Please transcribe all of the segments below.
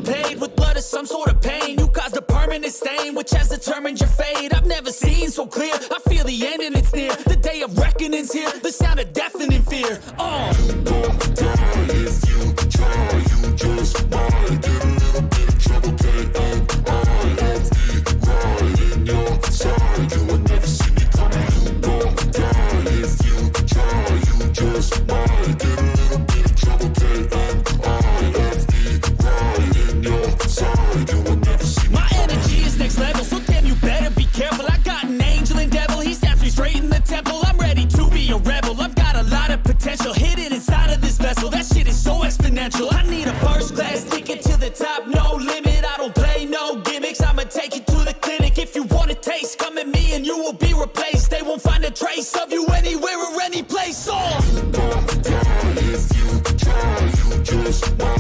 paid with blood or some sort of pain. You caused a permanent stain, which has determined your fate. I've never seen so clear, I feel the end and it's near. The day of reckoning's here, the sound of deafening fear. You gon' die if you try, you just might get a little bit of trouble, K-N-I-F-E, right in your side, you will never see me coming. You gon' die if you try, you just might get a little bit of trouble, K-N-I-F-E, right in your side, you will never see me My coming. energy is next level, so damn you better be careful. I got an angel and devil, he stabs me straight in the temple. I'm ready to be a rebel, I've got a lot of potential hidden inside of this vessel. That shit is so exponential. I need a first class ticket to the top, no limit. I don't play no gimmicks, I'ma take you to the clinic. If you want a taste, come at me and you will be replaced. They won't find a trace of you anywhere or any place. You gon' die if you try, you just might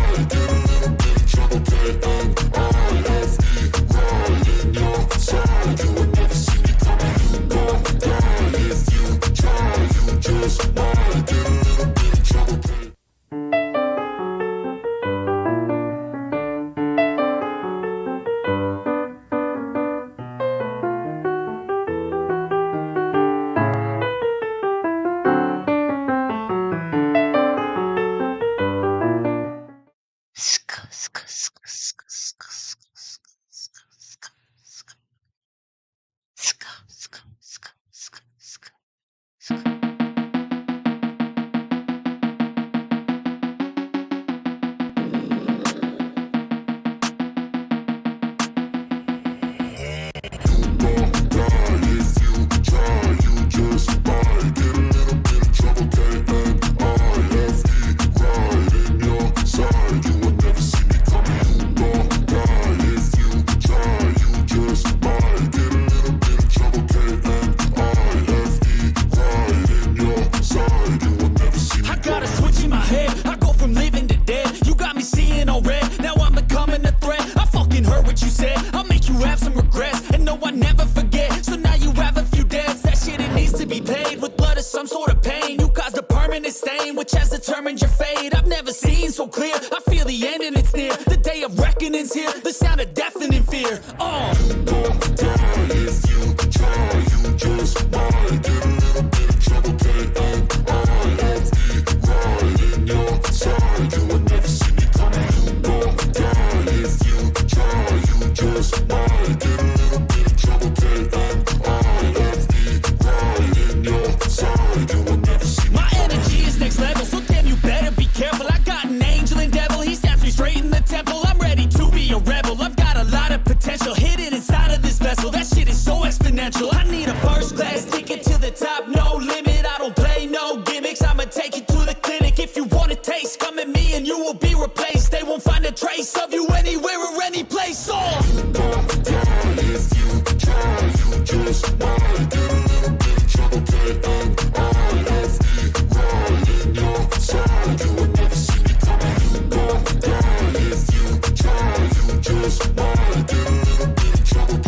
get a little bit of trouble, K-N-I-F-E, right in your side, you will never see me coming. You gon' die if you try, you just might get a little bit of trouble,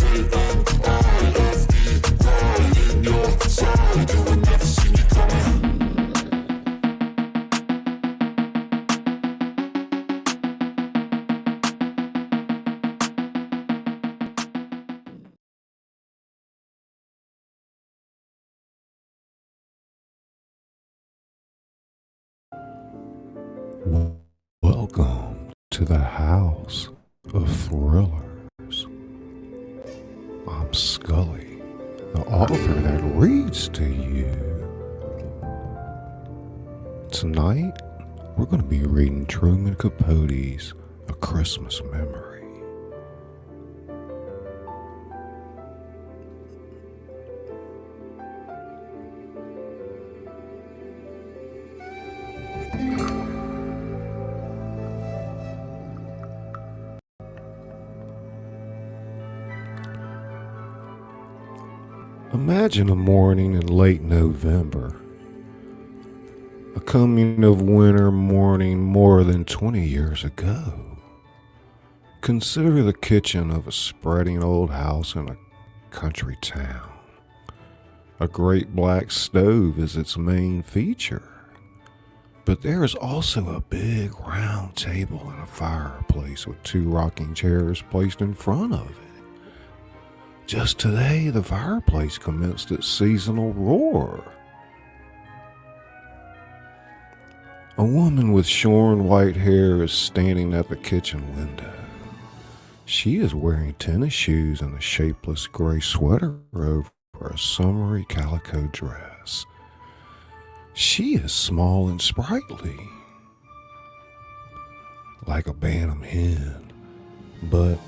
Welcome to the House of Thrillers. I'm Scully, the author that reads to you. Tonight, we're going to be reading Truman Capote's A Christmas Memory. Imagine a morning in late November, a coming of winter morning more than 20 years ago. Consider the kitchen of a spreading old house in a country town. A great black stove is its main feature. But there is also a big round table and a fireplace with 2 rocking chairs placed in front of it. Just today, the fireplace commenced its seasonal roar. A woman with shorn white hair is standing at the kitchen window. She is wearing tennis shoes and a shapeless gray sweater over a summery calico dress. She is small and sprightly, like a bantam hen, but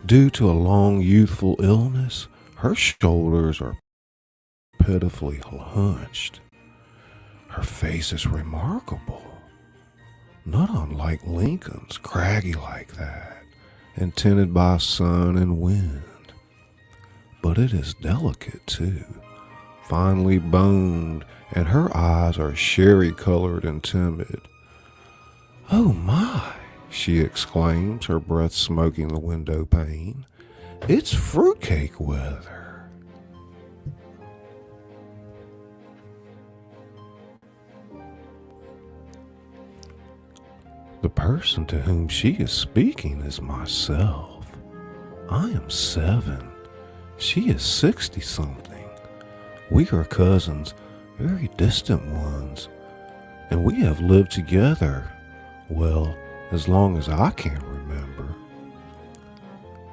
due to a long youthful illness, her shoulders are pitifully hunched. Her face is remarkable, not unlike Lincoln's, craggy like that, and tinted by sun and wind. But it is delicate too, finely boned, and her eyes are sherry-colored and timid. "Oh my," she exclaims, her breath smoking the window pane. "It's fruitcake weather." The person to whom she is speaking is myself. I am 7. She is 60-something. We are cousins, very distant ones, and we have lived together, well, as long as I can remember.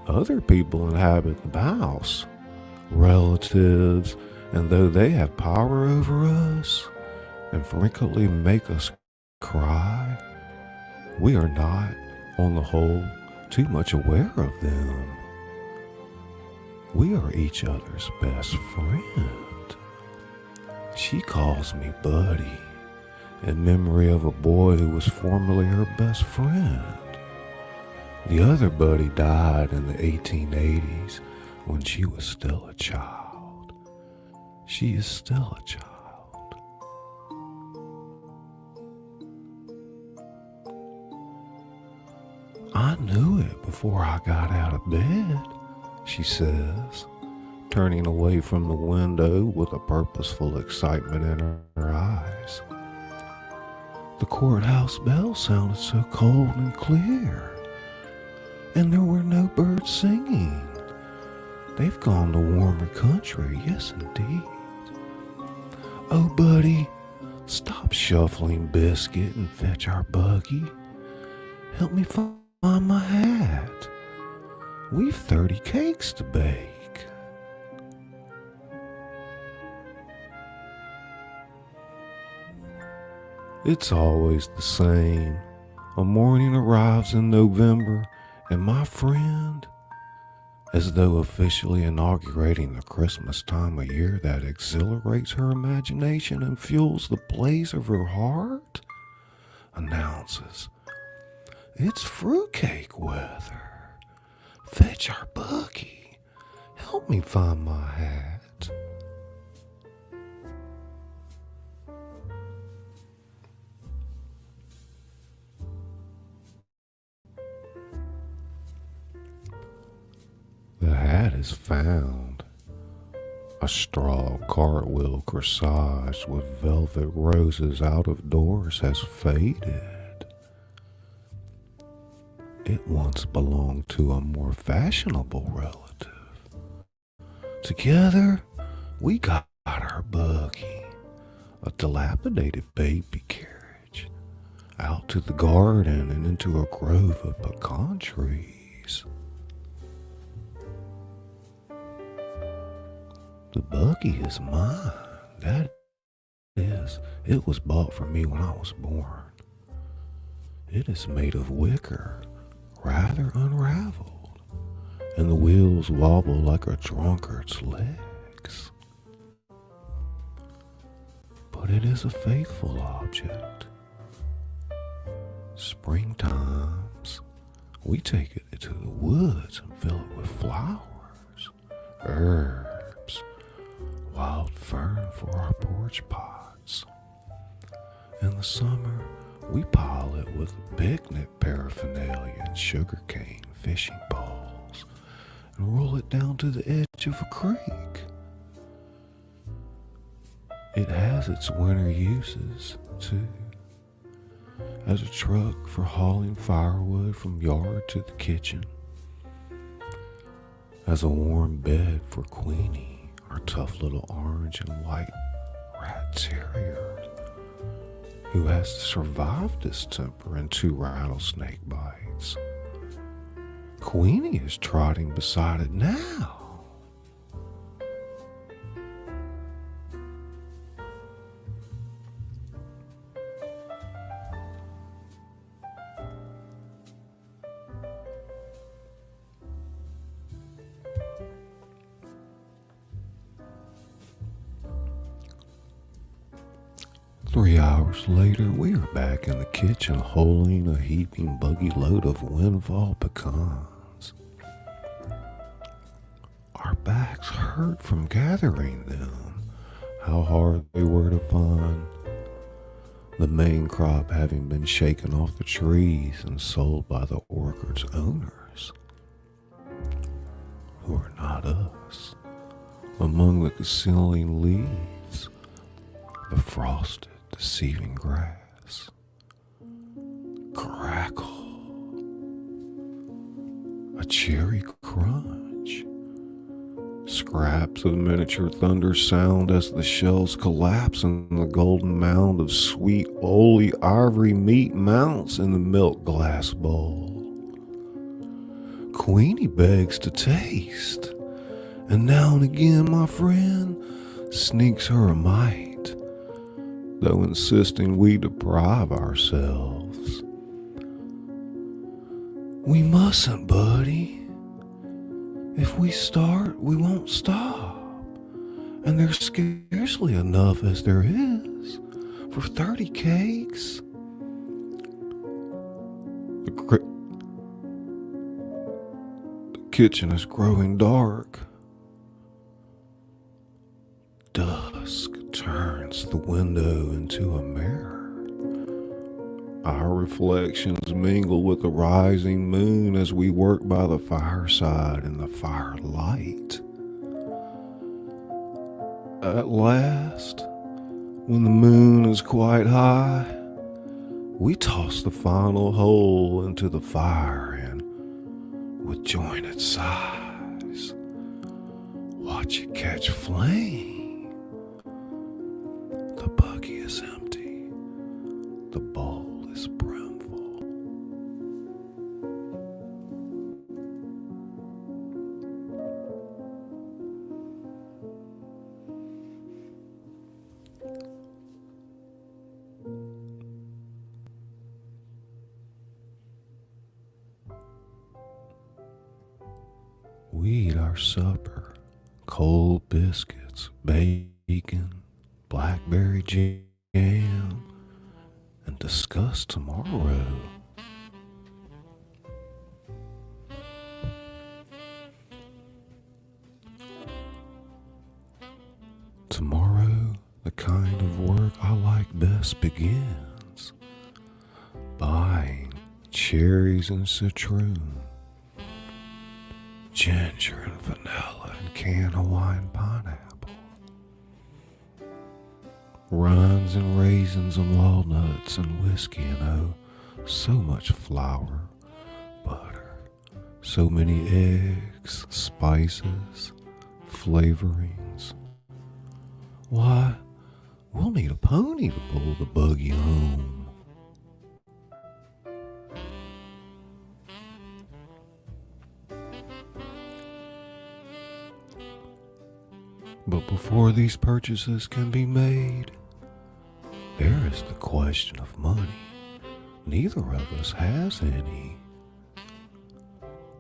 Other people inhabit the house, relatives, and though they have power over us and frequently make us cry, we are not, on the whole, too much aware of them. We are each other's best friend. She calls me Buddy, in memory of a boy who was formerly her best friend. The other Buddy died in the 1880s when she was still a child. She is still a child. "I knew it before I got out of bed," she says, turning away from the window with a purposeful excitement in her eyes. "The courthouse bell sounded so cold and clear, and there were no birds singing. They've gone to warmer country, yes indeed. Oh, Buddy, stop shuffling biscuit and fetch our buggy. Help me find my hat. We've 30 cakes to bake." It's always the same. A morning arrives in November, and my friend, as though officially inaugurating the Christmas time of year that exhilarates her imagination and fuels the blaze of her heart, announces, "It's fruitcake weather. Fetch our buggy. Help me find my hat." The hat is found. A straw cartwheel corsage with velvet roses out of doors has faded. It once belonged to a more fashionable relative. Together, we got our buggy, a dilapidated baby carriage, out to the garden and into a grove of pecan trees. The buggy is mine. That is, it was bought for me when I was born. It is made of wicker, rather unraveled, and the wheels wobble like a drunkard's legs. But it is a faithful object. Springtimes, we take it to the woods and fill it with flowers, herbs, wild fern for our porch pots. In the summer, we pile it with picnic paraphernalia and sugarcane fishing poles and roll it down to the edge of a creek. It has its winter uses, too. as a truck for hauling firewood from yard to the kitchen, as a warm bed for Queenie, our tough little orange and white rat terrier, who has survived distemper and 2 rattlesnake bites. Queenie is trotting beside it now. 3 hours later, we are back in the kitchen holding a heaping buggy load of windfall pecans. Our backs hurt from gathering them, how hard they were to find, the main crop having been shaken off the trees and sold by the orchard's owners, who are not us. Among the concealing leaves, the frosted, deceiving grass, crackle, a cherry crunch, scraps of miniature thunder sound as the shells collapse and the golden mound of sweet, oily ivory meat mounts in the milk glass bowl. Queenie begs to taste, and now and again my friend sneaks her a mite, though insisting we deprive ourselves. We mustn't, buddy. If we start, we won't stop. And there's scarcely enough as there is for 30 cakes. The kitchen is growing dark. Dusk turns the window into a mirror. Our reflections mingle with the rising moon as we work by the fireside in the firelight. At last, when the moon is quite high, we toss the final hole into the fire and, with jointed sighs, watch it catch flame. The buggy is empty. The bowl is brimful. We eat our supper, cold biscuits, bacon, blackberry jam, and discuss tomorrow. Tomorrow, the kind of work I like best begins. Buying cherries and citron, ginger and vanilla and canned Hawaiian pineapple, rinds and raisins and walnuts and whiskey and oh, so much flour, butter, so many eggs, spices, flavorings. Why, we'll need a pony to pull the buggy home. But before these purchases can be made, there is the question of money. Neither of us has any,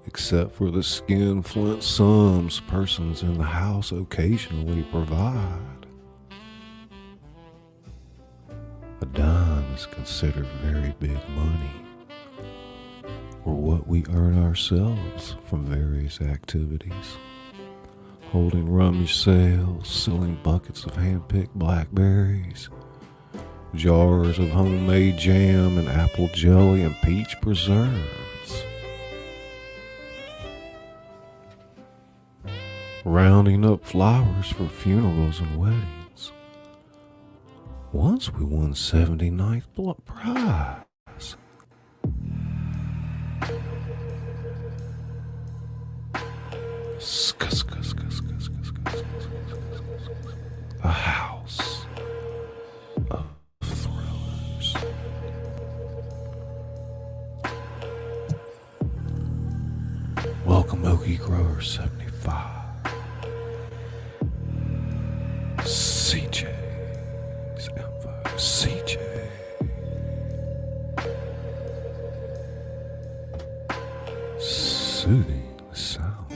except for the skin-flint sums persons in the house occasionally provide. A dime is considered very big money, or what we earn ourselves from various activities. Holding rummage sales, selling buckets of hand-picked blackberries, jars of homemade jam and apple jelly and peach preserves. Rounding up flowers for funerals and weddings. Once we won 79th prize A house of thrillers. Welcome, Okie Grower 75. CJ's info. CJ. Soothing sound.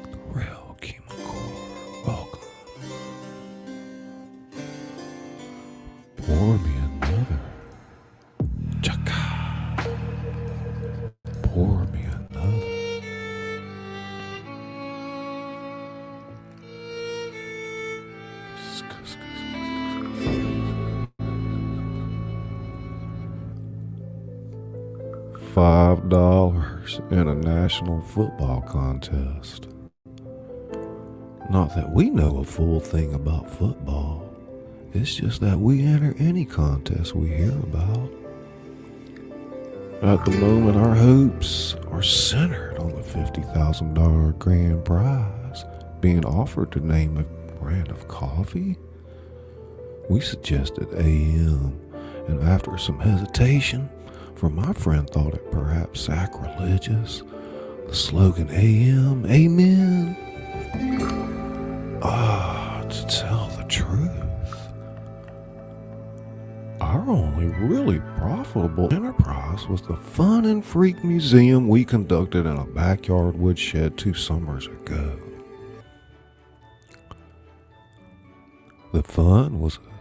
The real chemical. Welcome. Pour me another. Chaka. Pour me another. $5 in a national football contest. Not that we know a full thing about football. It's just that we enter any contest we hear about. At the moment, our hopes are centered on the $50,000 grand prize being offered to name a brand of coffee. We suggested AM, and after some hesitation, for my friend thought it perhaps sacrilegious, the slogan AM, Amen. To tell the truth, our only really profitable enterprise was the Fun and Freak Museum we conducted in a backyard woodshed 2 summers ago. The fun was a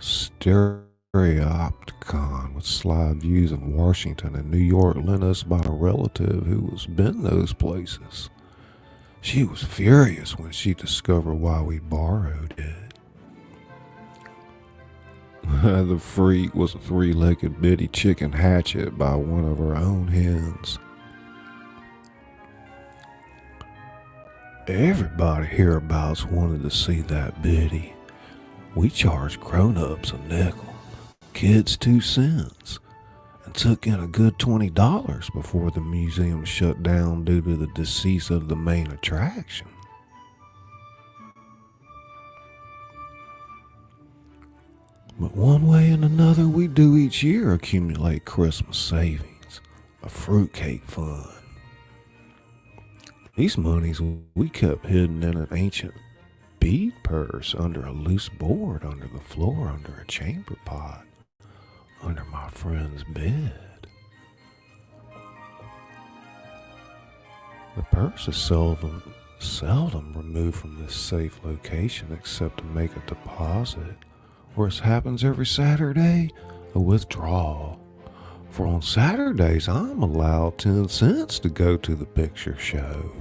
stereopticon with slide views of Washington and New York lent us by a relative who has been those places. She was furious when she discovered why we borrowed it. The freak was a 3-legged bitty chicken hatchet by one of her own hens. Everybody hereabouts wanted to see that bitty. We charged grown-ups a nickel, kids 2 cents, and took in a good $20 before the museum shut down due to the decease of the main attraction. But one way and another we do each year accumulate Christmas savings, a fruitcake fund. These monies we kept hidden in an ancient bead purse under a loose board under the floor under a chamber pot under my friend's bed. The purse is seldom removed from this safe location except to make a deposit, or as happens every Saturday, a withdrawal. For on Saturdays I'm allowed 10 cents to go to the picture show.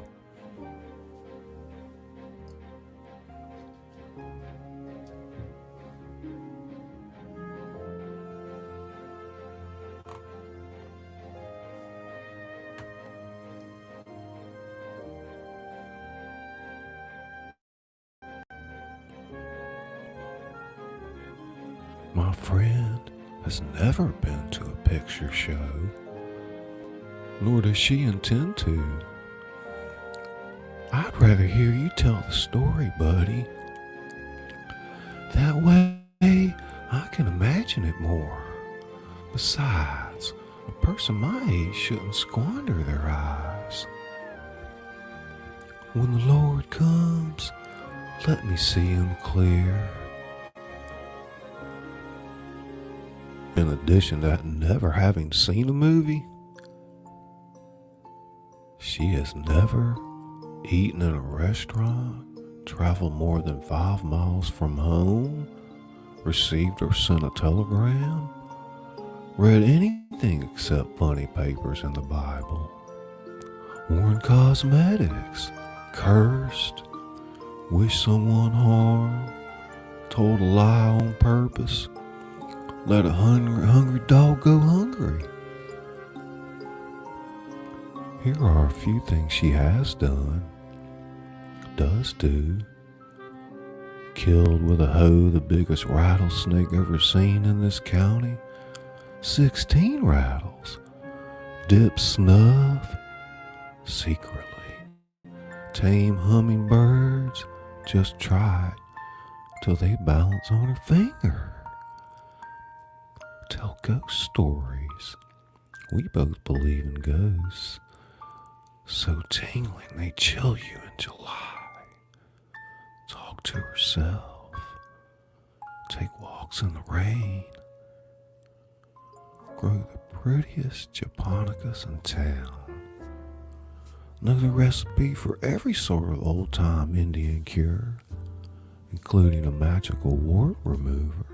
My friend has never been to a picture show, nor does she intend to. I'd rather hear you tell the story, buddy. That way I can imagine it more. Besides, a person my age shouldn't squander their eyes. When the Lord comes, let me see him clear. In addition to never having seen a movie, she has never eaten in a restaurant, traveled more than 5 miles from home, received or sent a telegram, read anything except funny papers in the Bible, worn cosmetics, cursed, wished someone harm, told a lie on purpose, let a hungry dog go hungry. Here are a few things she has done, does do, killed with a hoe the biggest rattlesnake ever seen in this county. 16 rattles. Dip snuff secretly. Tame hummingbirds, just try it till they balance on her finger. Tell ghost stories. We both believe in ghosts. So tingling they chill you in July. Talk to herself. Take walks in the rain. Grow the prettiest japonicas in town. Know the recipe for every sort of old-time Indian cure, including a magical wart remover.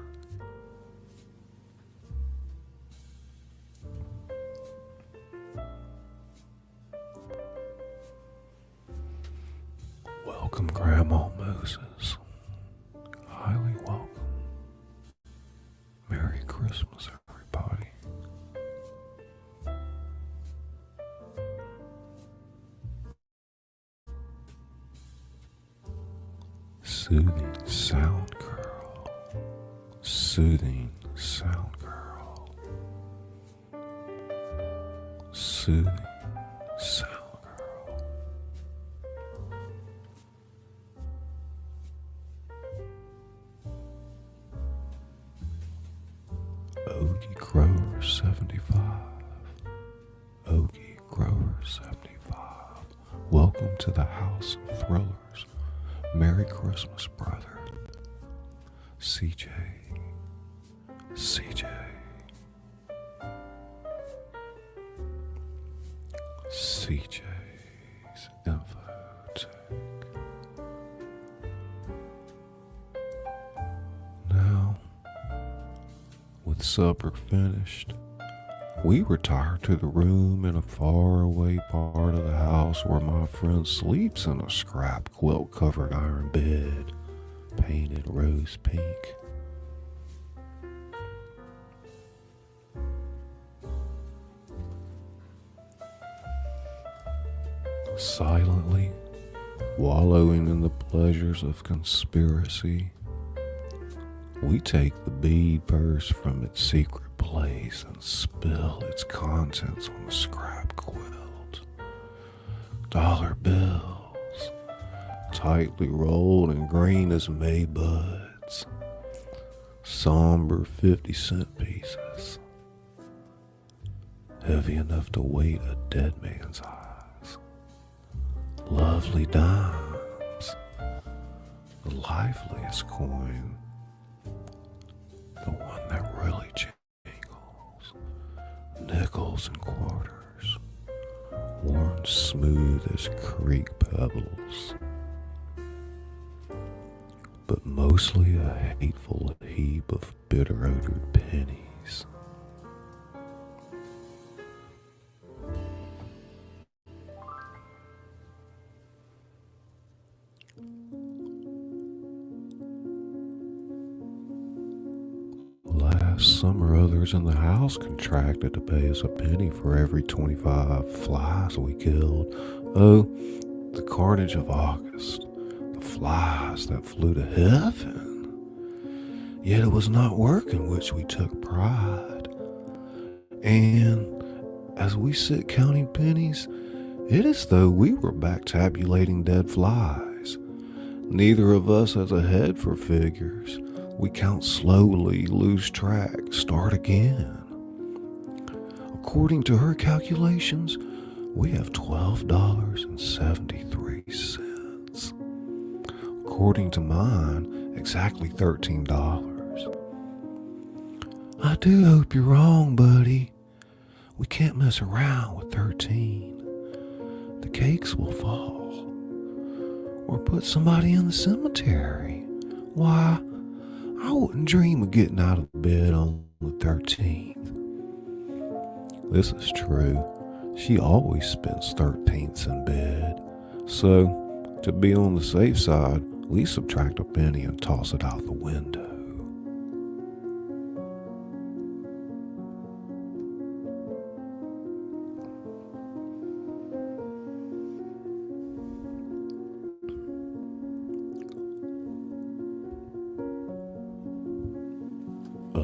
Welcome, Grandma Moses. Highly welcome. Merry Christmas, everybody. Soothing sound girl. Soothing sound girl. Soothing sound girl. Ogie Grower 75. Ogie Grower 75. Welcome to the House of Thrillers. Merry Christmas, brother. CJ. CJ. CJ's Infotech. Now, with supper finished, we retire to the room in a faraway part of the house where my friend sleeps in a scrap quilt-covered iron bed, painted rose pink. Silently, wallowing in the pleasures of conspiracy, we take the bead purse from its secret place and spill its contents on the scrap quilt. Dollar bills, tightly rolled and green as May buds. Somber 50-cent pieces, heavy enough to weight a dead man's eyes. Lovely dimes, the liveliest coin, the one that really jingles. Nickels and quarters, worn smooth as creek pebbles, but mostly a hateful heap of bitter-odored pennies. Last summer, others in the house contracted to pay us a penny for every 25 flies we killed. Oh, the carnage of August, the flies that flew to heaven. Yet it was not work in which we took pride. And as we sit counting pennies, it is though we were back tabulating dead flies. Neither of us has a head for figures. We count slowly, lose track, start again. According to her calculations, we have $12.73. According to mine, exactly $13. I do hope you're wrong, buddy. We can't mess around with 13. The cakes will fall. Or put somebody in the cemetery. Why, I wouldn't dream of getting out of bed on the 13th. This is true. She always spends 13ths in bed. So, to be on the safe side, we subtract a penny and toss it out the window.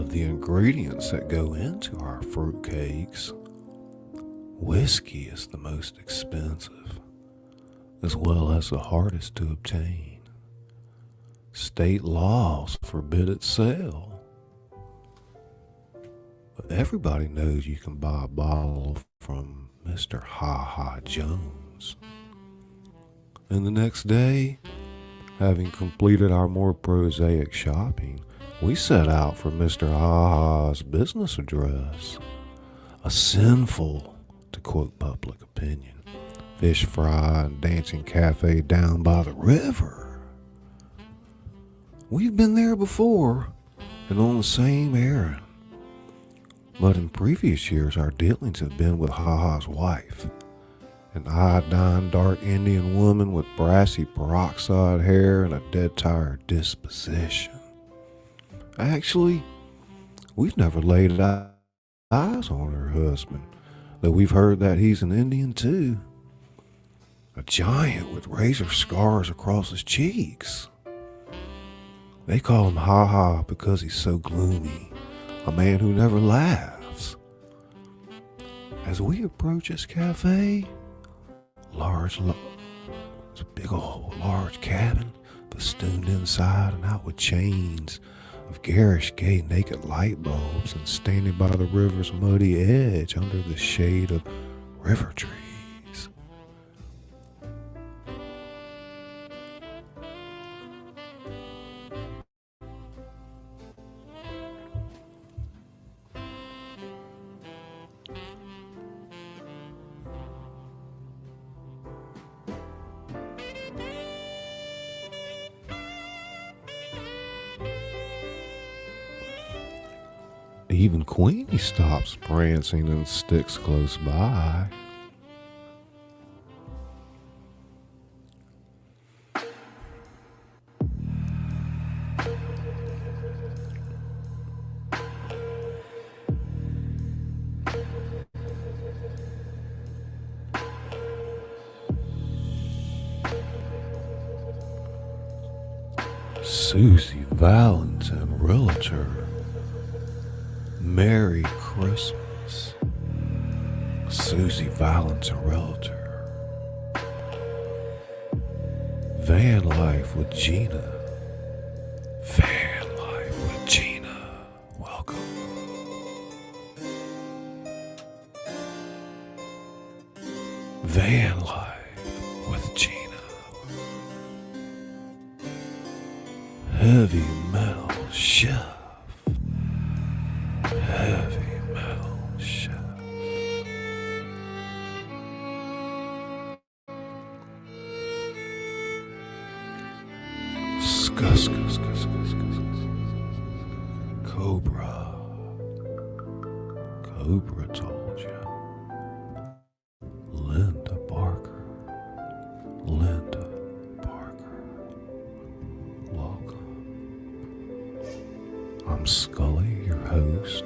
of the ingredients that go into our fruitcakes, whiskey is the most expensive, as well as the hardest to obtain. State laws forbid its sale. But everybody knows you can buy a bottle from Mr. Ha Ha Jones. And the next day, having completed our more prosaic shopping, we set out for Mr. Ha Ha's business address. A sinful, to quote public opinion, fish fry and dancing cafe down by the river. We've been there before and on the same errand. But in previous years, our dealings have been with Ha Ha's wife, an iodine dark Indian woman with brassy peroxide hair and a dead tired disposition. Actually, we've never laid eyes on her husband, though we've heard that he's an Indian too. A giant with razor scars across his cheeks. They call him Ha Ha because he's so gloomy, a man who never laughs. As we approach his cafe, it's a big old large cabin, festooned inside and out with chains of garish gay naked light bulbs, and standing by the river's muddy edge under the shade of river trees. Even Queenie stops prancing and sticks close by. Susie Valentin, realtor. Merry Christmas. Susie Valentin, realtor. Van life with Gina. Van life with Gina. Welcome. Van life with Gina. Heavy metal chef. Heavy metal chef. Skus. Cobra. Cobra told you. Linda Barker. Linda Barker. Welcome. I'm Scully, your host.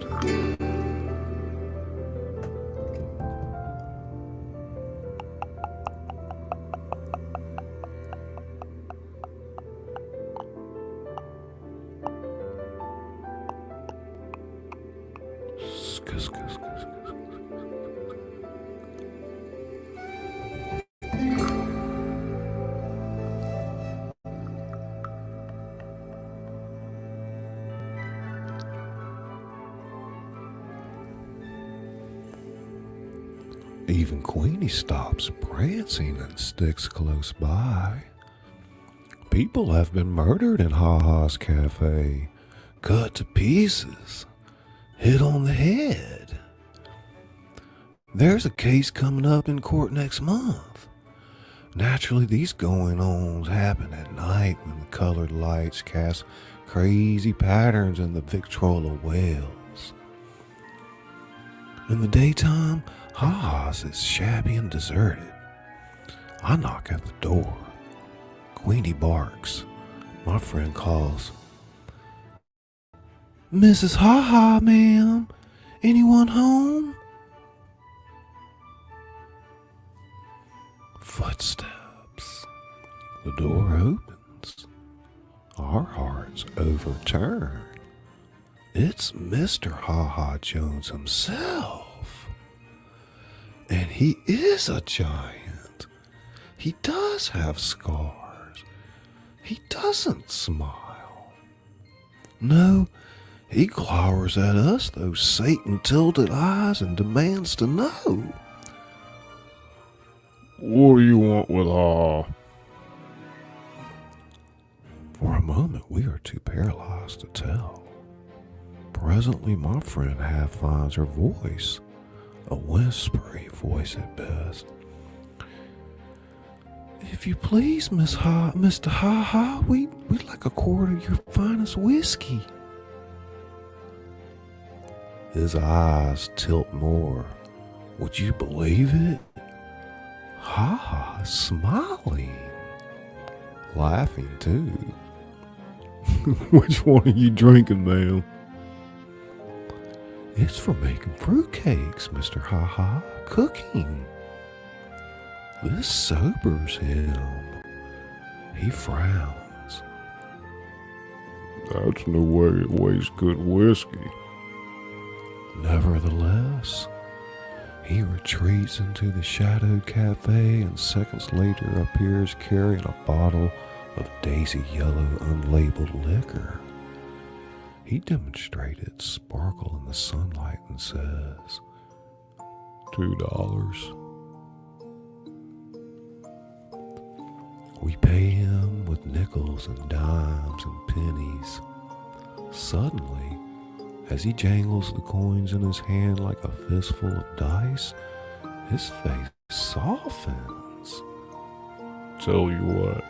Even Queenie stops prancing and sticks close by. People have been murdered in Ha Ha's cafe, cut to pieces, hit on the head. There's a case coming up in court next month. Naturally, these going-ons happen at night when the colored lights cast crazy patterns in the Victrola wells. In the daytime, Ha Ha's is shabby and deserted. I knock at the door. Queenie barks. My friend calls. Mrs. Ha Ha, ma'am. Anyone home? Footsteps. The door opens. Our hearts overturn. It's Mr. Ha Ha Jones himself. And he is a giant. He does have scars. He doesn't smile. No, he glowers at us, those Satan-tilted eyes, and demands to know. What do you want with Ha? For a moment, we are too paralyzed to tell. Presently, my friend half finds her voice, a whispery voice at best. If you please, Mr. Ha Ha, we'd like a quart of your finest whiskey. His eyes tilt more. Would you believe it? Ha Ha is smiling, laughing too. Which one are you drinking, ma'am? It's for making fruitcakes, Mr. Ha Ha. Cooking. This sobers him. He frowns. That's no way to waste good whiskey. Nevertheless, he retreats into the shadowed cafe and seconds later appears carrying a bottle of daisy yellow unlabeled liquor. He demonstrates its sparkle in the sunlight and says, $2. We pay him with nickels and dimes and pennies. Suddenly, as he jangles the coins in his hand like a fistful of dice, his face softens. Tell you what,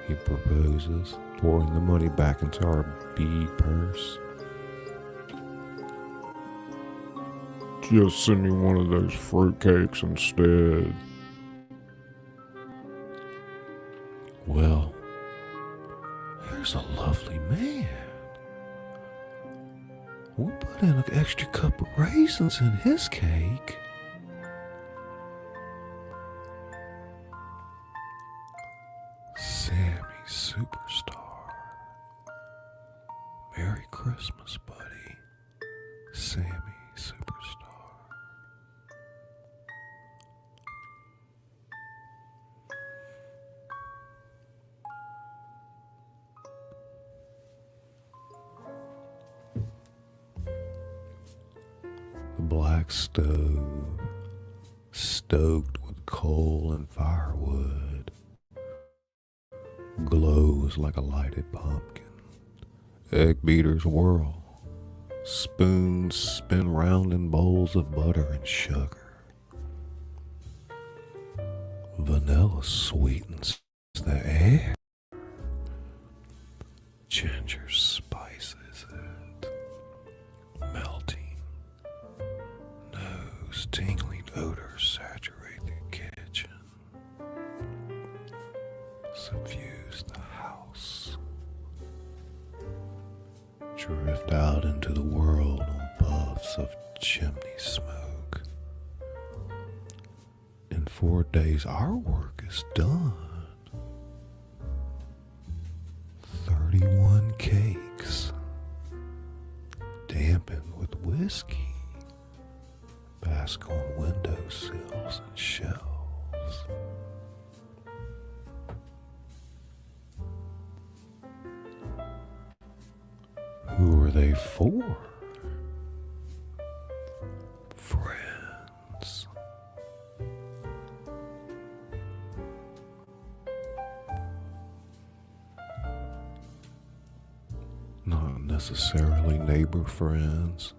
he proposes, pouring the money back into our bead purse. Just send me one of those fruitcakes instead. Well, here's a lovely man. We'll put in an extra cup of raisins in his cake. Sammy Superstar. Merry Christmas, buddy. Sammy Superstar. The black stove, stoked with coal and firewood, glows like a lighted pumpkin. Egg beaters whirl. Spoons spin round in bowls of butter and sugar. Vanilla sweetens the air. Ginger spices it. Melting. Nose tingling odors saturate the kitchen. Suffuse the house. Drift out into the world on puffs of chimney smoke. In 4 days our work is done. 31 cakes, dampened with whiskey, bask on windowsills and shelves. Who are they for? Friends. Not necessarily neighbor friends.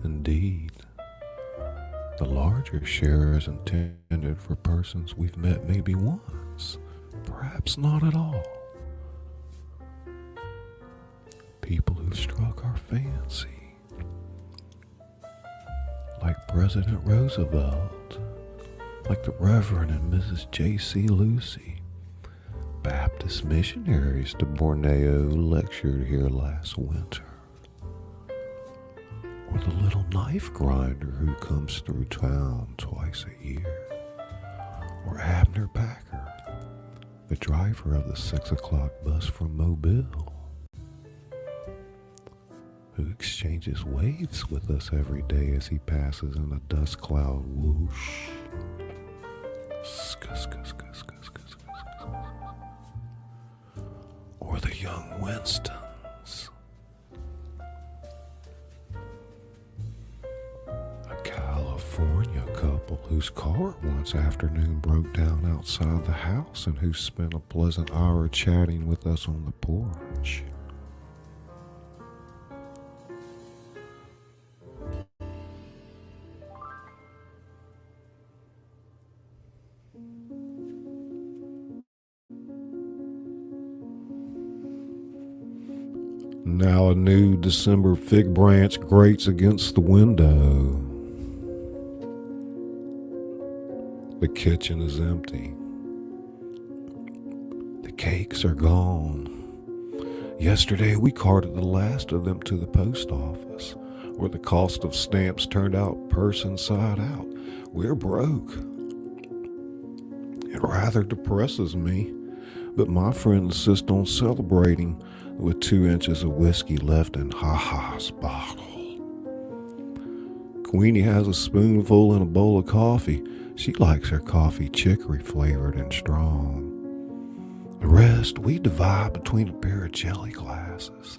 Indeed, the larger share is intended for persons we've met maybe once, perhaps not at all. People who've struck our fancy, like President Roosevelt, like the Reverend and Mrs. J.C. Lucy, Baptist missionaries to Borneo who lectured here last winter, or the little knife grinder who comes through town twice a year, or Abner Packer, the driver of the 6 o'clock bus from Mobile. who exchanges waves with us every day as he passes in a dust cloud whoosh. Or the young Winstons. A California couple whose car once afternoon broke down outside the house and who spent a pleasant hour chatting with us on the porch. Now a new December fig branch grates against the window. The kitchen is empty. The cakes are gone. Yesterday we carted the last of them to the post office, where the cost of stamps turned out purse inside out. We're broke. It rather depresses me, but my friend insists on celebrating with 2 inches of whiskey left in Ha-Ha's bottle. Queenie has a spoonful in a bowl of coffee. She likes her coffee chicory flavored and strong. The rest we divide between a pair of jelly glasses.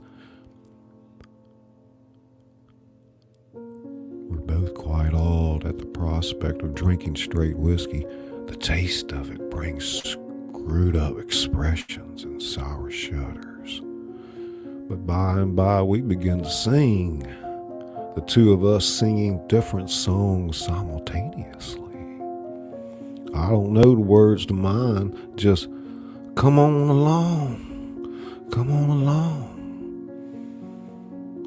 We're both quite awed at the prospect of drinking straight whiskey. The taste of it brings screwed up expressions and sour shudders. But by and by we begin to sing, the two of us singing different songs simultaneously. I don't know the words to mine, just come on along, come on along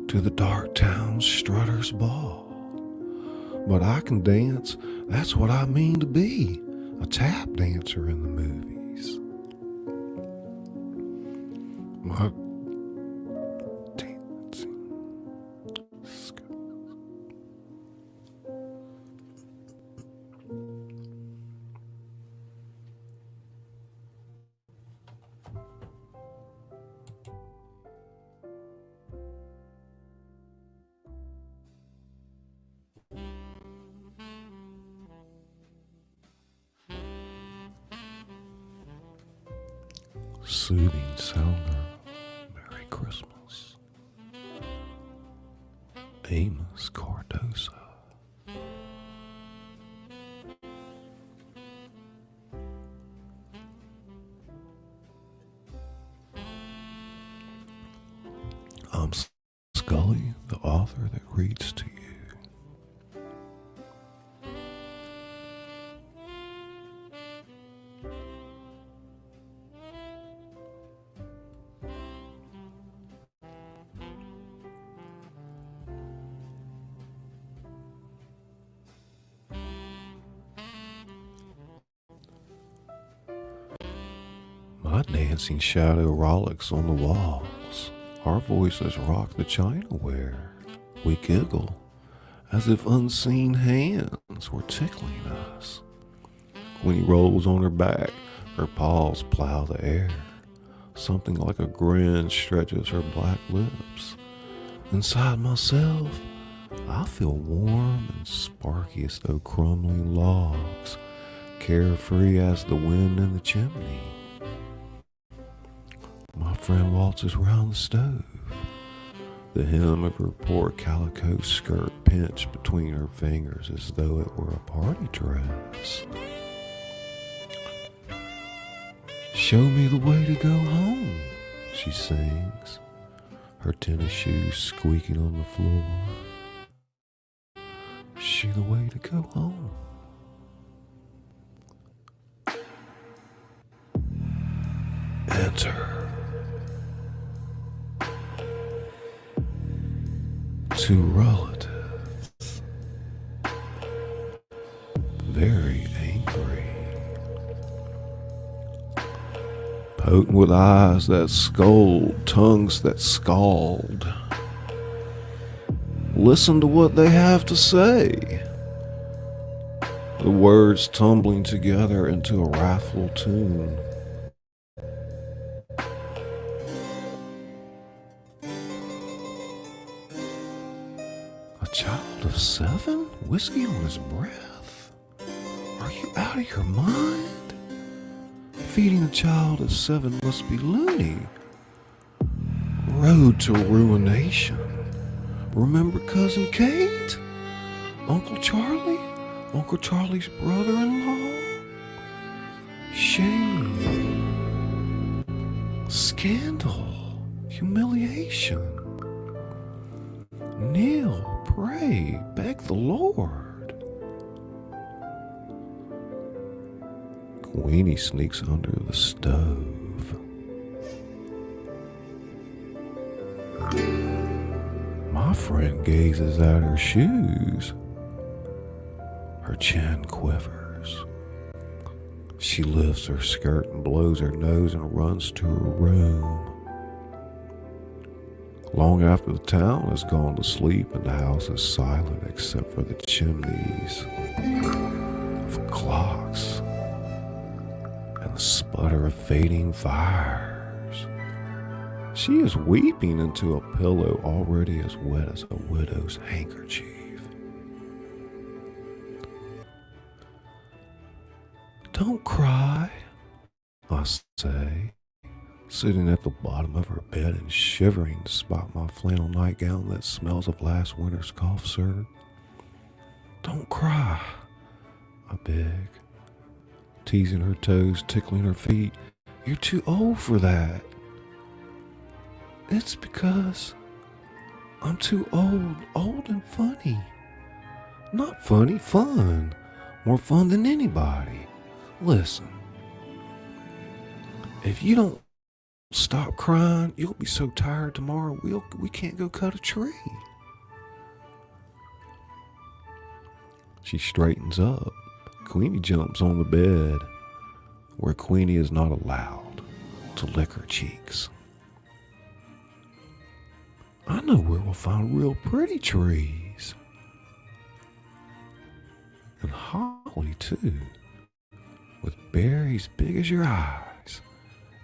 to the dark town strutter's ball. But I can dance, that's what I mean to be, a tap dancer in the movies. My soothing sound of Merry Christmas. Amos Cardosa. I'm Scully, the author that reads to you. My dancing shadow rollicks on the walls. Our voices rock the chinaware. We giggle as if unseen hands were tickling us. Queenie rolls on her back, her paws plow the air. Something like a grin stretches her black lips. Inside myself, I feel warm and sparky as though crumbling logs, carefree as the wind in the chimney. My friend waltzes round the stove, the hem of her poor calico skirt pinched between her fingers as though it were a party dress. Show me the way to go home, she sings, her tennis shoes squeaking on the floor. Show the way to go home. Enter. Two relatives, very angry, potent with eyes that scold, tongues that scald. Listen to what they have to say, the words tumbling together into a wrathful tune. child of 7? Whiskey on his breath? Are you out of your mind? Feeding a child of 7 must be loony. Road to ruination. Remember Cousin Kate? Uncle Charlie? Uncle Charlie's brother-in-law? Shame. Scandal. Humiliation. Kneel, pray, beg the Lord. Queenie sneaks under the stove. My friend gazes at her shoes. Her chin quivers. She lifts her skirt and blows her nose and runs to her room. Long after the town has gone to sleep and the house is silent except for the chimneys of clocks and the sputter of fading fires, she is weeping into a pillow already as wet as a widow's handkerchief. Don't cry, I say, sitting at the bottom of her bed and shivering despite my flannel nightgown that smells of last winter's cough syrup. Don't cry, I beg, teasing her toes, tickling her feet. You're too old for that. It's because I'm too old and funny. Not funny, fun. More fun than anybody. Listen, if you don't stop crying, you'll be so tired tomorrow we can't go cut a tree. She straightens up. Queenie jumps on the bed where Queenie is not allowed to lick her cheeks. I know where we'll find real pretty trees. And holly too, with berries big as your eyes.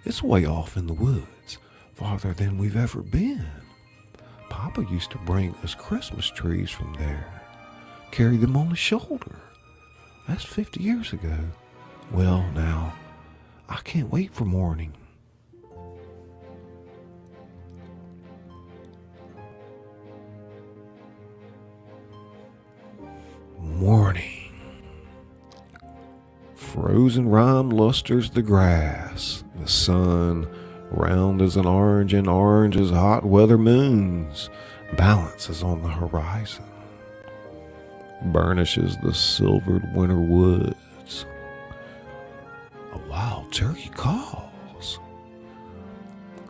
It's way off in the woods, farther than we've ever been. Papa used to bring us Christmas trees from there, carry them on his shoulder. That's 50 years ago. Well, now, I can't wait for morning. Morning. Frozen rime lusters the grass. The sun, round as an orange and orange as hot weather moons, balances on the horizon, burnishes the silvered winter woods. A wild turkey calls.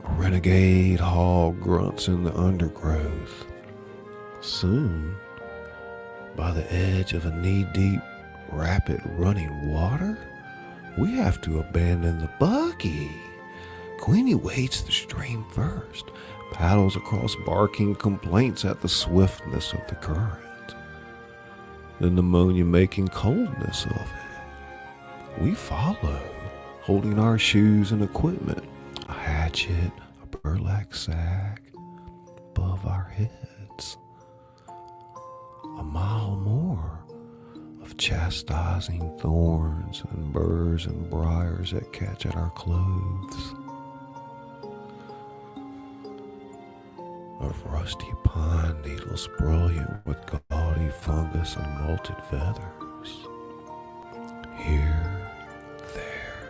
A renegade hog grunts in the undergrowth. Soon, by the edge of a knee-deep, rapid running water, we have to abandon the buggy. Queenie wades the stream first, paddles across barking complaints at the swiftness of the current, the pneumonia-making coldness of it. We follow, holding our shoes and equipment, a hatchet, a burlap sack, above our heads. A mile more of chastising thorns and burrs and briars that catch at our clothes, of rusty pine needles brilliant with gaudy fungus and molted feathers. Here, there,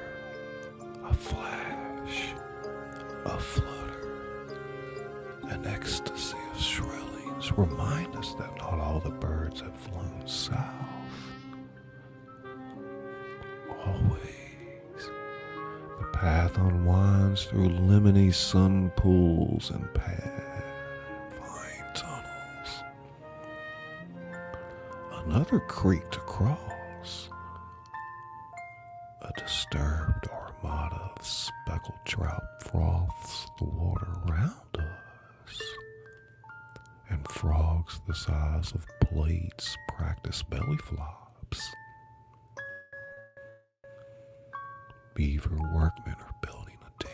a flash, a flutter, an ecstasy of shrillings remind us that not all the birds have flown south. Always, the path unwinds through lemony sun pools and vine tunnels. Another creek to cross. A disturbed armada of speckled trout froths the water around us, and frogs the size of plates practice belly flops. Beaver workmen are building a dam.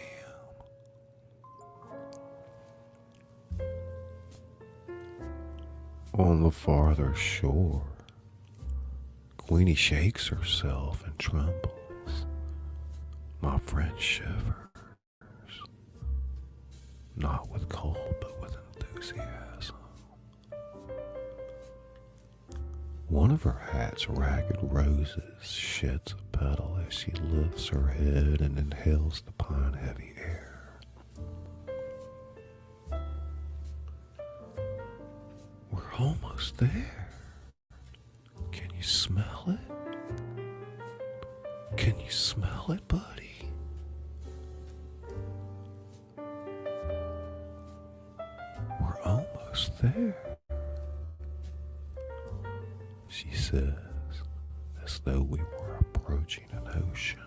On the farther shore, Queenie shakes herself and trembles. My friend shivers, not with cold but with enthusiasm. One of her hat's ragged roses sheds a petal as she lifts her head and inhales the pine-heavy air. We're almost there. Can you smell it? Can you smell it, buddy? We're almost there, she says, as though we were approaching an ocean.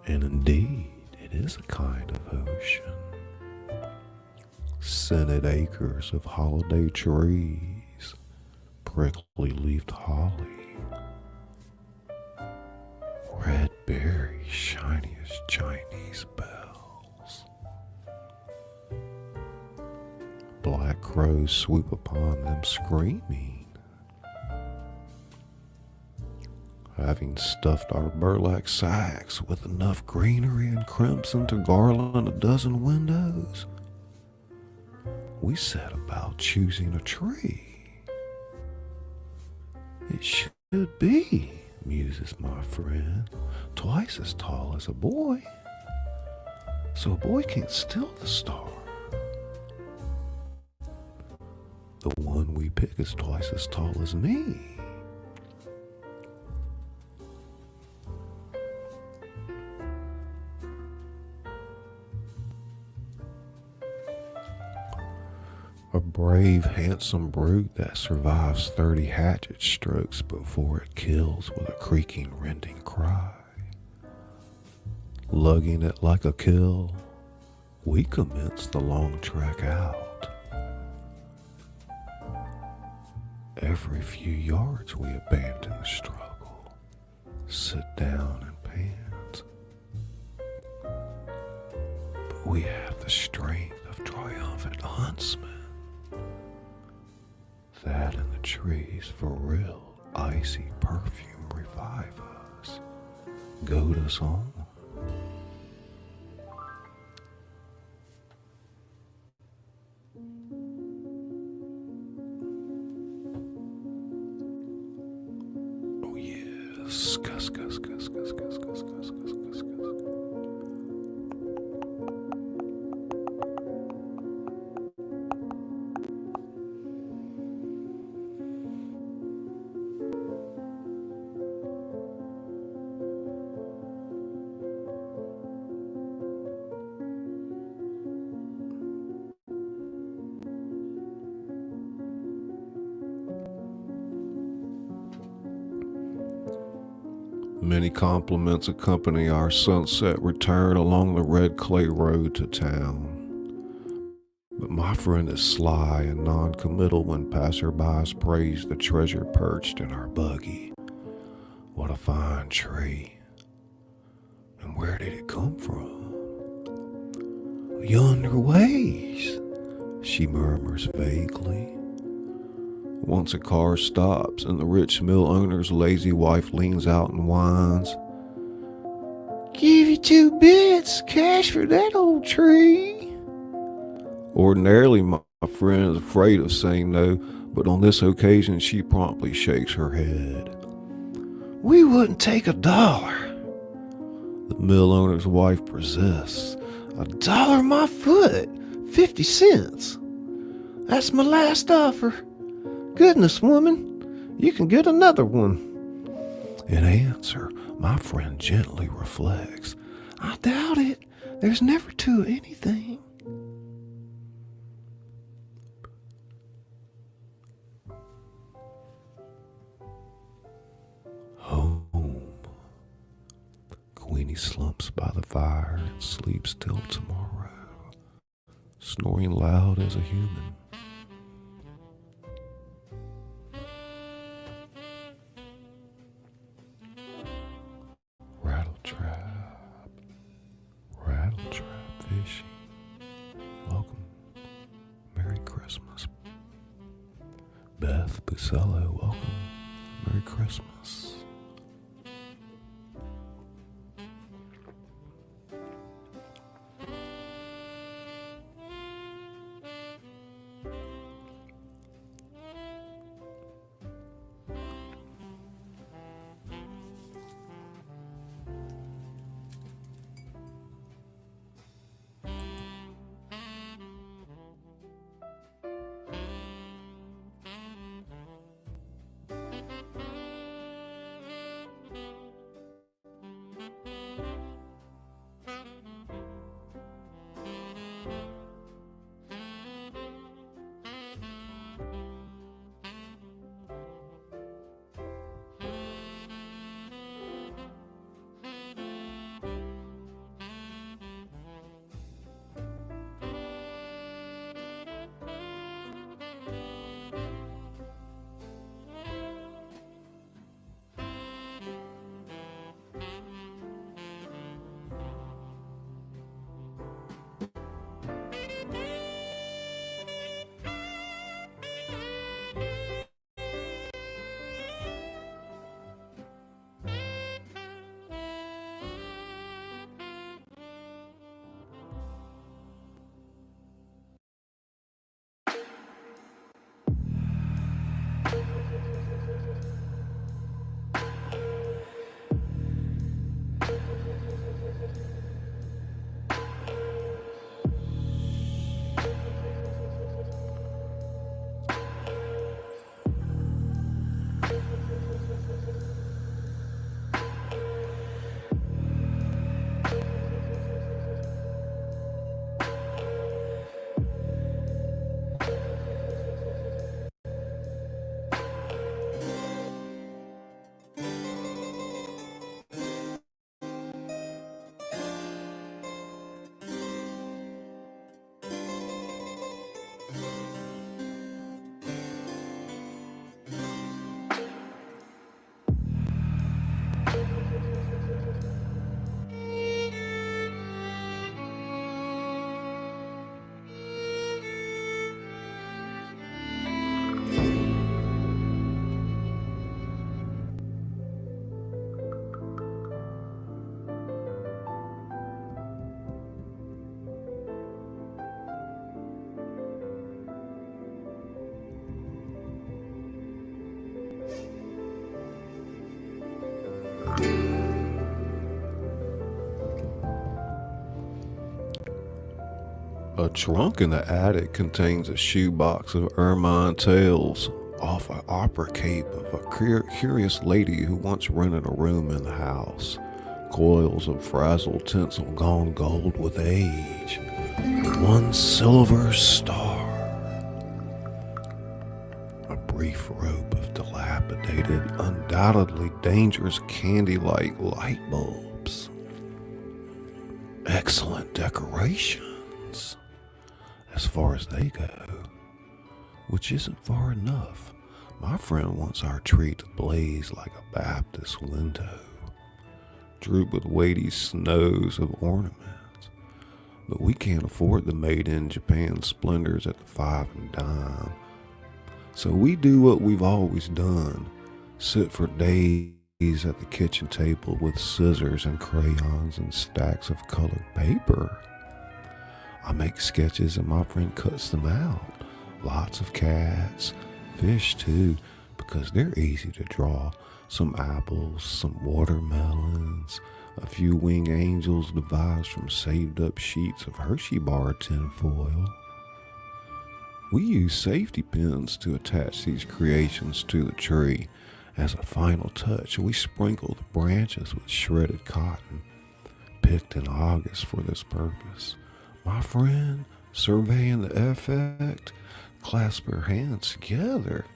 And indeed, it is a kind of ocean. Scented acres of holiday trees, prickly-leafed holly, red berries shiny as Chinese bells. Black crows swoop upon them screaming. Having stuffed our burlap sacks with enough greenery and crimson to garland a dozen windows, we set about choosing a tree. It should be, muses my friend, twice as tall as a boy, so a boy can't steal the star. The one we pick is twice as tall as me. A brave, handsome brute that survives 30 hatchet strokes before it kills with a creaking, rending cry. Lugging it like a kill, we commence the long trek out. Every few yards we abandon the struggle, sit down and pant. But we have the strength of triumphant huntsmen. That and the trees for real icy perfume revive us, goad us on. Oh yes, gus, gus, gus, gus, gus, gus, gus, gus, gus, gus. Many compliments accompany our sunset return along the red clay road to town. But my friend is sly and non-committal when passerbys praise the treasure perched in our buggy. What a fine tree. And where did it come from? Yonder ways, she murmurs vaguely. Once a car stops and the rich mill owner's lazy wife leans out and whines, "Give you 2 bits, cash for that old tree." Ordinarily, my friend is afraid of saying no, but on this occasion she promptly shakes her head. "We wouldn't take $1. The mill owner's wife persists. $1 my foot, 50 cents. That's my last offer. Goodness, woman, you can get another one." In answer, my friend gently reflects, "I doubt it. There's never 2 of anything." Home. Queenie slumps by the fire and sleeps till tomorrow, snoring loud as a human. Rattle trap, Christmas. Beth Bucello, welcome. Merry Christmas. A trunk in the attic contains a shoebox of ermine tails off an opera cape of a curious lady who once rented a room in the house. Coils of frazzled tinsel gone gold with age. One silver star. A brief rope of dilapidated, undoubtedly dangerous candy-like light bulbs. Excellent decorations, as far as they go, which isn't far enough. My friend wants our tree to blaze like a Baptist window, droop with weighty snows of ornaments, but we can't afford the made-in-Japan splendors at the 5 and dime. So we do what we've always done, sit for days at the kitchen table with scissors and crayons and stacks of colored paper. I make sketches and my friend cuts them out. Lots of cats, fish too, because they're easy to draw. Some apples, some watermelons, a few winged angels devised from saved up sheets of Hershey bar tinfoil. We use safety pins to attach these creations to the tree. As a final touch, we sprinkle the branches with shredded cotton, picked in August for this purpose. My friend, surveying the effect, clasp her hands together.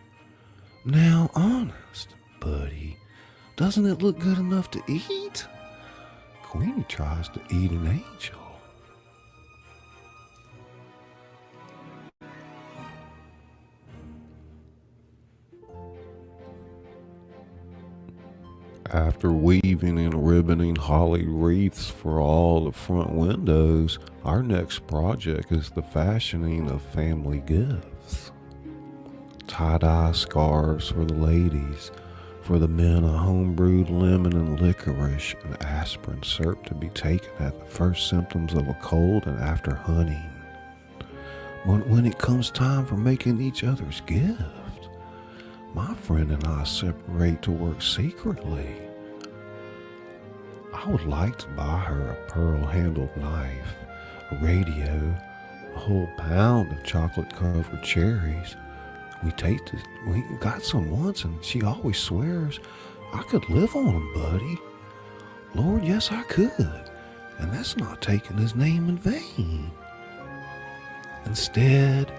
Now, honest, buddy, doesn't it look good enough to eat? Queenie tries to eat an angel. After weaving and ribboning holly wreaths for all the front windows, our next project is the fashioning of family gifts. Tie-dye scarves for the ladies, for the men a home-brewed lemon and licorice and aspirin syrup to be taken at the first symptoms of a cold and after hunting. When it comes time for making each other's gift, my friend and I separate to work secretly. I would like to buy her a pearl-handled knife, a radio, a whole pound of chocolate-covered cherries. We got some once, and she always swears I could live on them, buddy. Lord, yes, I could, and that's not taking his name in vain. Instead,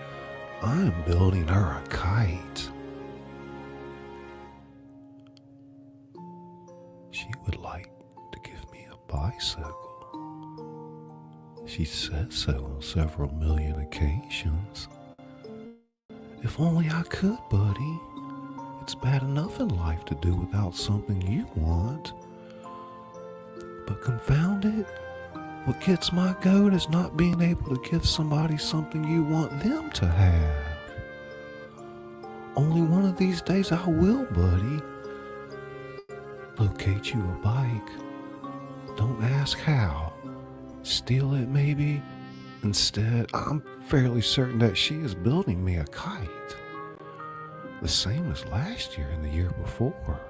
I am building her a kite. She would like to give me a bicycle. She said so on several million occasions. If only I could, buddy. It's bad enough in life to do without something you want. But confound it, what gets my goat is not being able to give somebody something you want them to have. Only one of these days I will, buddy. Locate you a bike. Don't ask how. Steal it, maybe. Instead, I'm fairly certain that she is building me a kite. The same as last year and the year before.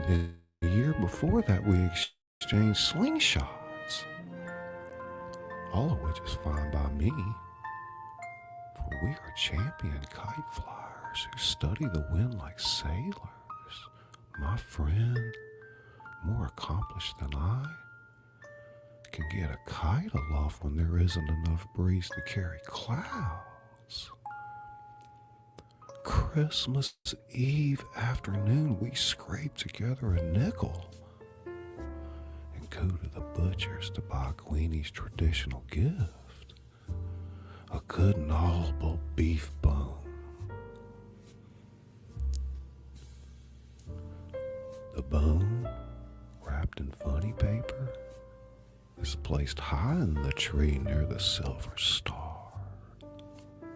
The year before that, we exchanged slingshots. All of which is fine by me. For we are champion kite flyers who study the wind like sailors. My friend, more accomplished than I, can get a kite aloft when there isn't enough breeze to carry clouds. Christmas Eve afternoon, we scrape together a nickel and go to the butcher's to buy Queenie's traditional gift, a good gnawable beef bone. The bone, wrapped in funny paper, is placed high in the tree near the silver star.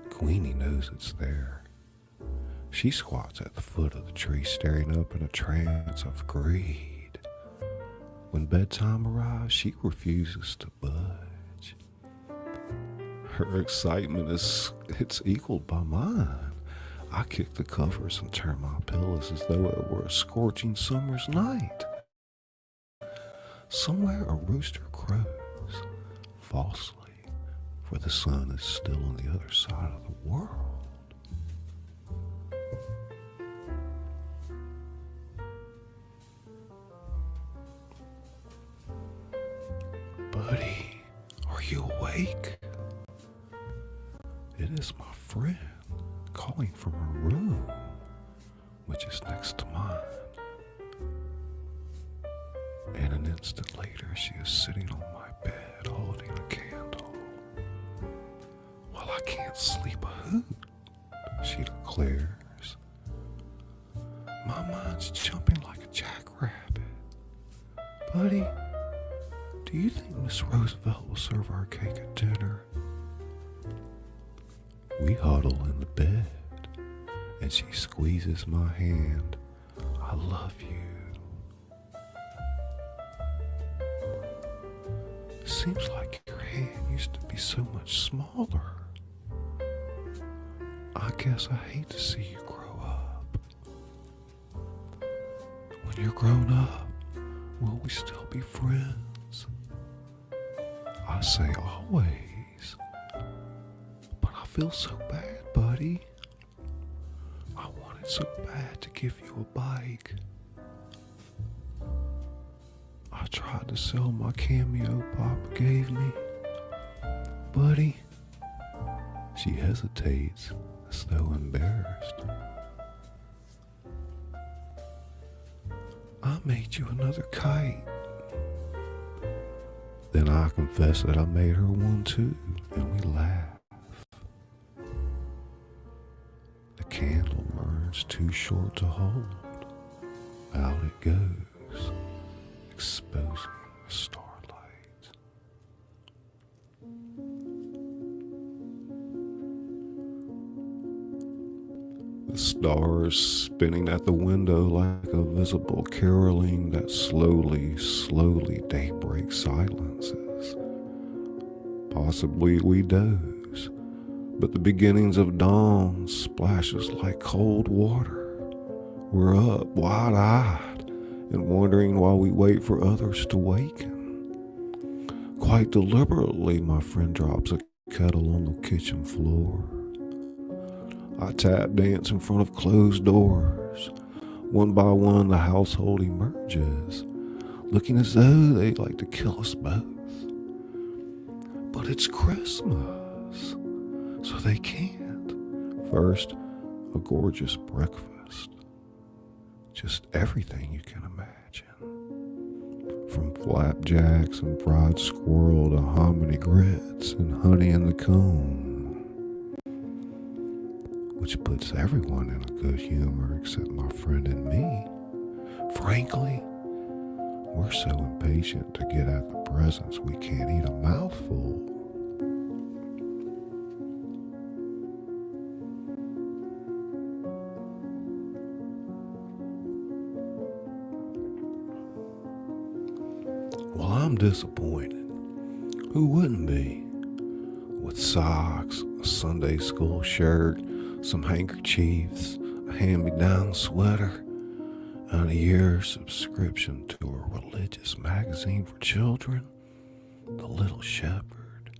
Queenie knows it's there. She squats at the foot of the tree, staring up in a trance of greed. When bedtime arrives, she refuses to budge. Her excitement it's equaled by mine. I kick the covers and turn my pillows as though it were a scorching summer's night. Somewhere a rooster crows, falsely, for the sun is still on the other side of the world. Buddy, are you awake? It is my friend, calling from her room, which is next to mine. And an instant later, she is sitting on my bed holding a candle. Well, I can't sleep a hoot, she declares. My mind's jumping like a jackrabbit. Buddy, do you think Miss Roosevelt will serve our cake at dinner? We huddle in the bed, and she squeezes my hand. I love you. Seems like your hand used to be so much smaller. I guess I hate to see you grow up. When you're grown up, will we still be friends? I say always. But I feel so bad, buddy. I wanted so bad to give you a bike. I tried to sell my cameo Papa gave me. Buddy, she hesitates as though embarrassed. I made you another kite. Then I confess that I made her one too, and we laugh. The candle burns too short to hold, out it goes, exposing the starlight. The stars spinning at the window like a visible caroling that slowly daybreak silences. Possibly we doze, but the beginnings of dawn splashes like cold water. We're up wide-eyed and wondering while we wait for others to waken. Quite deliberately, my friend drops a kettle on the kitchen floor. I tap dance in front of closed doors. One by one, the household emerges, looking as though they'd like to kill us both. But it's Christmas, so they can't. First, a gorgeous breakfast. Just everything you can imagine. From flapjacks and fried squirrel to hominy grits and honey in the comb. Which puts everyone in a good humor except my friend and me. Frankly, we're so impatient to get at the presents we can't eat a mouthful. Well, I'm disappointed. Who wouldn't be? With socks, a Sunday school shirt, some handkerchiefs, a hand-me-down sweater, and a year's subscription to a religious magazine for children, The Little Shepherd.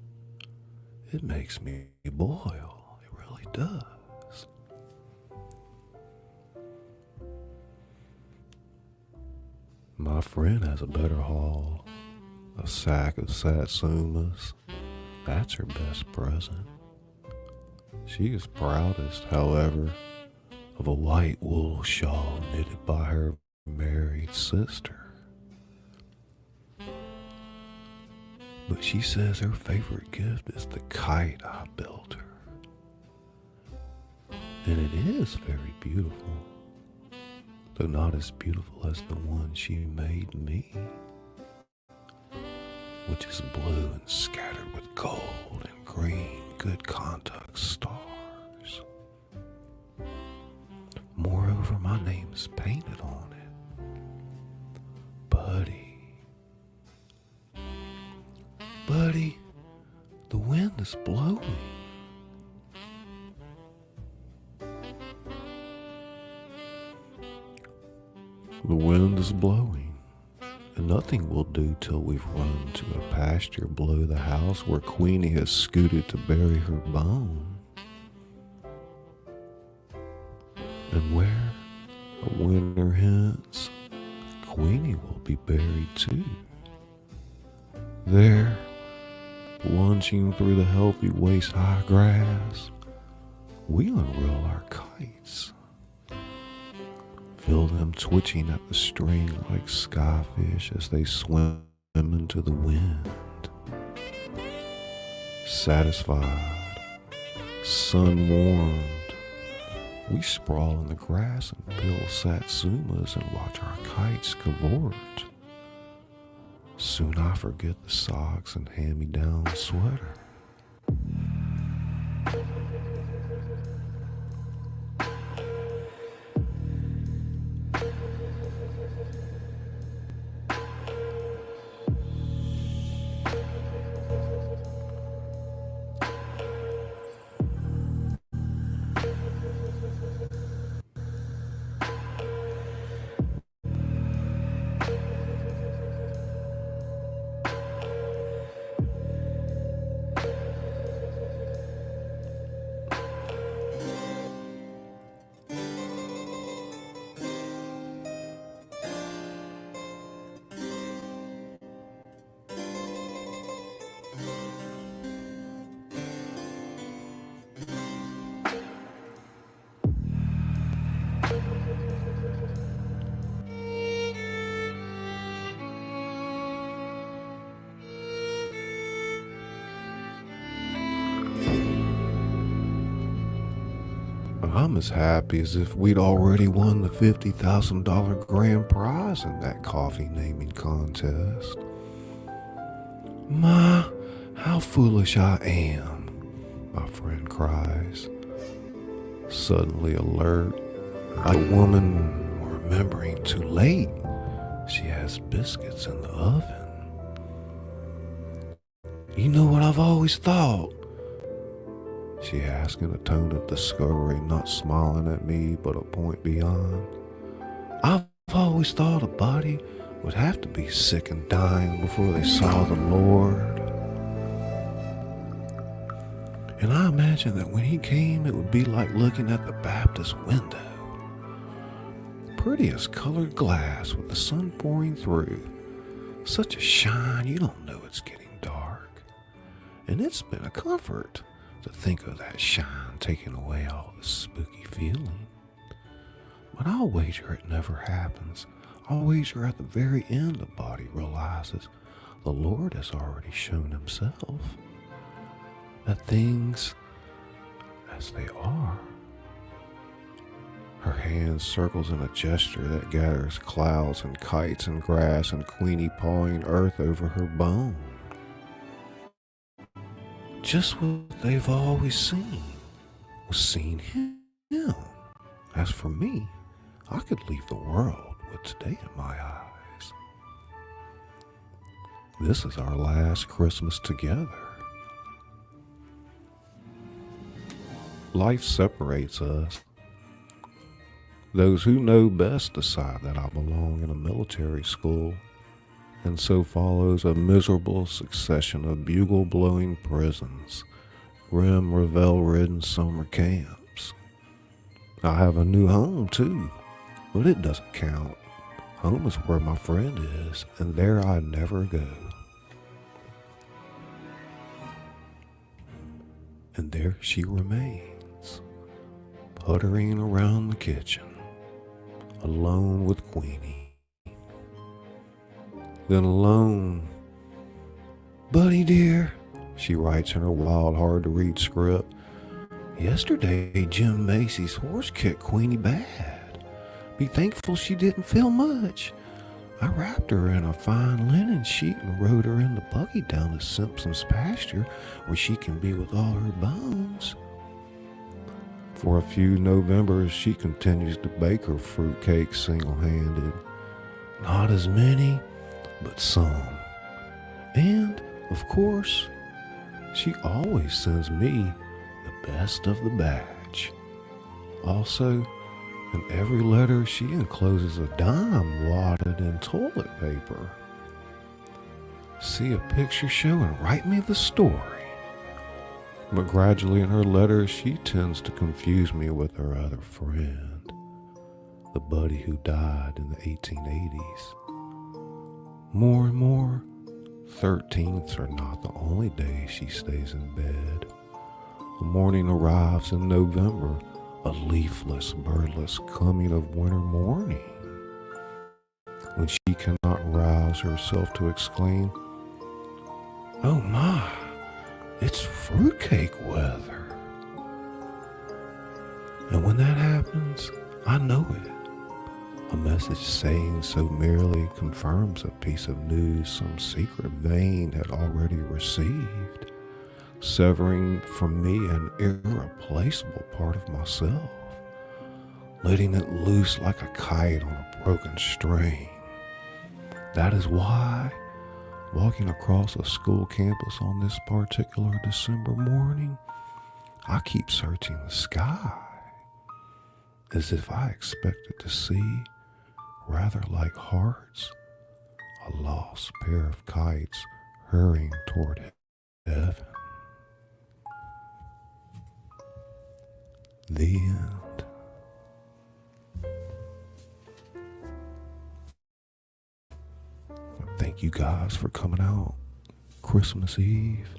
It makes me boil. It really does. My friend has a better haul. A sack of satsumas. That's her best present. She is proudest, however, of a white wool shawl knitted by her married sister. But she says her favorite gift is the kite I built her. And it is very beautiful, though not as beautiful as the one she made me, which is blue and scattered with gold and green good conduct stars. Moreover, my name is painted on it. Buddy. Buddy, the wind is blowing. The wind is blowing, and nothing will do till we've run to a pasture below the house where Queenie has scooted to bury her bone. And where, a winter hence, Queenie will be buried too. There, lunching through the healthy waist-high grass, we unroll our kites. Feel them twitching at the string like skyfish as they swim into the wind. Satisfied, sun-warmed, we sprawl in the grass and peel satsumas and watch our kites cavort. Soon I forget the socks and hand-me-down sweater. I'm as happy as if we'd already won the $50,000 grand prize in that coffee naming contest. Ma, how foolish I am, my friend cries, suddenly alert, like a woman remembering too late she has biscuits in the oven. You know what I've always thought? She asked in a tone of discovery, not smiling at me, but a point beyond. I've always thought a body would have to be sick and dying before they saw the Lord. And I imagined that when he came, it would be like looking at the Baptist window. Pretty as colored glass with the sun pouring through. Such a shine, you don't know it's getting dark. And it's been a comfort to think of that shine taking away all the spooky feeling. But I'll wager it never happens. I'll wager at the very end the body realizes the Lord has already shown himself. That things as they are. Her hand circles in a gesture that gathers clouds and kites and grass and Queenie pawing earth over her bone. Just what they've always seen was seeing him. As for me, I could leave the world with today in my eyes. This is our last Christmas together. Life separates us. Those who know best decide that I belong in a military school, and so follows a miserable succession of bugle-blowing prisons, grim revel-ridden summer camps. I have a new home too, but it doesn't count. Home is where my friend is, and there I never go. And there she remains, puttering around the kitchen, alone with Queenie. Then alone, Buddy dear, she writes in her wild, hard-to-read script, yesterday Jim Macy's horse kicked Queenie bad. Be thankful she didn't feel much. I wrapped her in a fine linen sheet and rode her in the buggy down to Simpson's pasture where she can be with all her bones. For a few Novembers, she continues to bake her fruitcake single-handed. Not as many, but some. And, of course, she always sends me the best of the batch. Also, in every letter, she encloses a dime wadded in toilet paper. See a picture show and write me the story. But gradually in her letters, she tends to confuse me with her other friend, the buddy who died in the 1880s. More and more, 13ths are not the only day she stays in bed. The morning arrives in November, a leafless, birdless coming of winter morning, when she cannot rouse herself to exclaim, "Oh my, it's fruitcake weather." And when that happens, I know it. A message saying so merely confirms a piece of news some secret vein had already received, severing from me an irreplaceable part of myself, letting it loose like a kite on a broken string. That is why, walking across a school campus on this particular December morning, I keep searching the sky, as if I expected to see, rather like hearts, a lost pair of kites hurrying toward heaven. The end. Thank you guys for coming out Christmas Eve.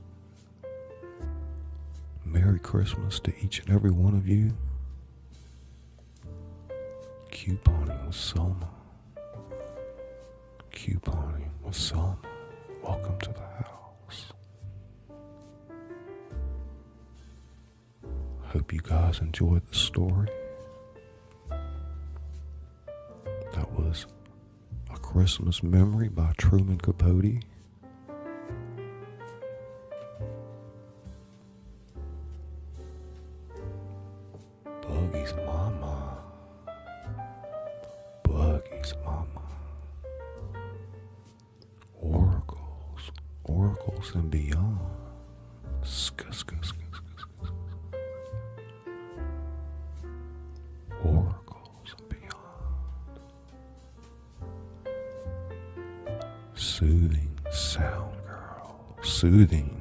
Merry Christmas to each and every one of you. Couponing with Selma. Couponing with Selma. Welcome to the house. Hope you guys enjoyed the story. That was A Christmas Memory by Truman Capote. Buggy's mama. Buggy's mama. Oracles and beyond. Oracles and beyond. Soothing sound, girl. Soothing.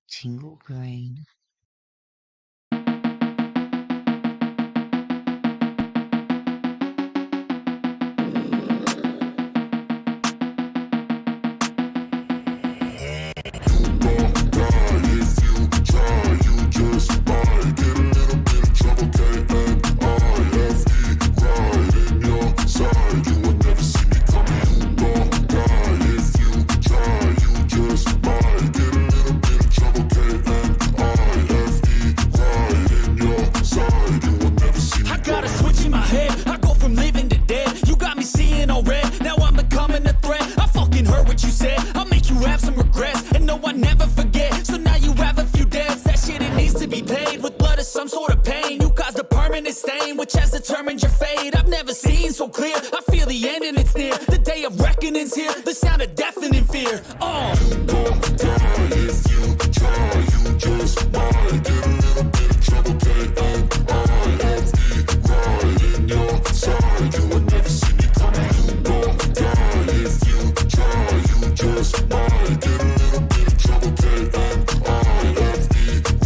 Tingle brain. Which has determined your fate. I've never seen so clear. I feel the end and it's near. The day of reckoning's here. The sound of deafening fear. You gon' die if you try. You just might get a little bit of trouble. K-N-I-F-E, right in your side. You will never see me coming. You gon' die if you try. You just might get a little bit of trouble. K-N-I-F-E,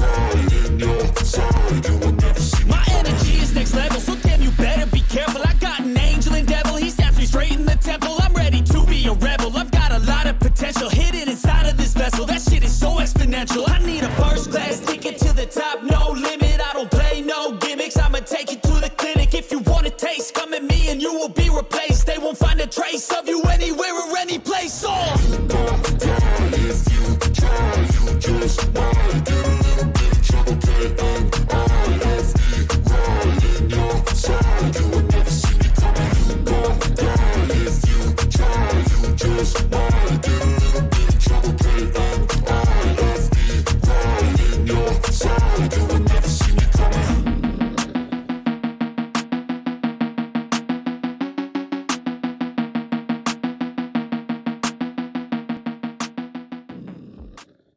right in your side. You will never see me My energy is next level, so damn you better be careful. I got an angel and devil, he stabs me straight in the temple. I'm ready to be a rebel, I've got a lot of potential hidden inside of this vessel. That shit is so exponential. I need a first class ticket to the top, no limit. I don't play no gimmicks, I'ma take you to the clinic. If you want a taste, come at me and you will be replaced. They won't find a trace of you anywhere or any place. Oh!